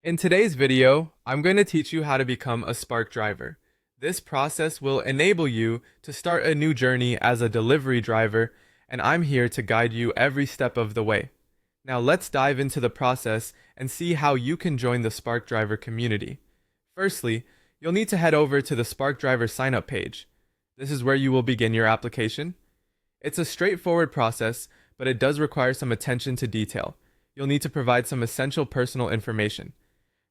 In today's video, I'm going to teach you how to become a Spark driver. This process will enable you to start a new journey as a delivery driver, and I'm here to guide you every step of the way. Now let's dive into the process and see how you can join the Spark driver community. Firstly, you'll need to head over to the Spark driver sign-up page. This is where you will begin your application. It's a straightforward process, but it does require some attention to detail. You'll need to provide some essential personal information.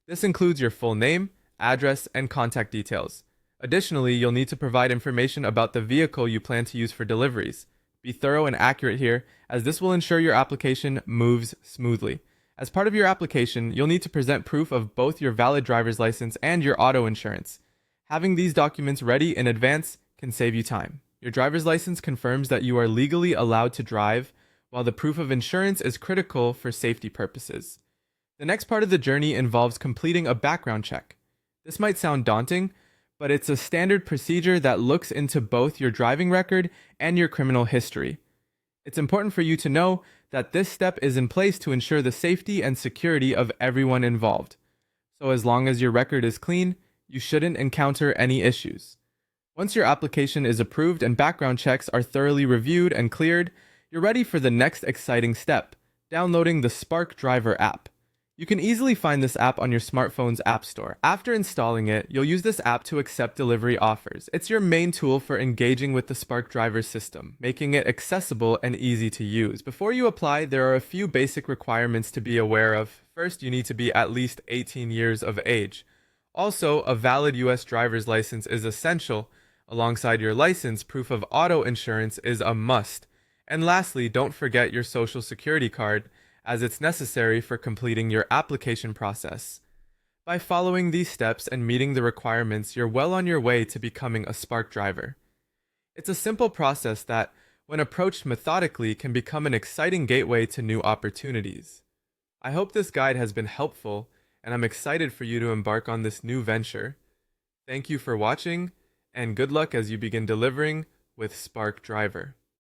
This includes your full name, address, and contact details. Additionally, you'll need to provide information about the vehicle you plan to use for deliveries. Be thorough and accurate here, as this will ensure your application moves smoothly. As part of your application, you'll need to present proof of both your valid driver's license and your auto insurance. Having these documents ready in advance can save you time. Your driver's license confirms that you are legally allowed to drive, while the proof of insurance is critical for safety purposes. The next part of the journey involves completing a background check. This might sound daunting, but it's a standard procedure that looks into both your driving record and your criminal history. It's important for you to know that this step is in place to ensure the safety and security of everyone involved. So as long as your record is clean, you shouldn't encounter any issues. Once your application is approved and background checks are thoroughly reviewed and cleared, you're ready for the next exciting step, downloading the Spark Driver app. You can easily find this app on your smartphone's app store. After installing it, you'll use this app to accept delivery offers. It's your main tool for engaging with the Spark driver system, making it accessible and easy to use. Before you apply, there are a few basic requirements to be aware of. First, you need to be at least 18 years of age. Also, a valid US driver's license is essential. Alongside your license, proof of auto insurance is a must. And lastly, don't forget your social security card, as it's necessary for completing your application process. By following these steps and meeting the requirements, you're well on your way to becoming a Spark driver. It's a simple process that, when approached methodically, can become an exciting gateway to new opportunities. I hope this guide has been helpful, and I'm excited for you to embark on this new venture. Thank you for watching, and good luck as you begin delivering with Spark Driver.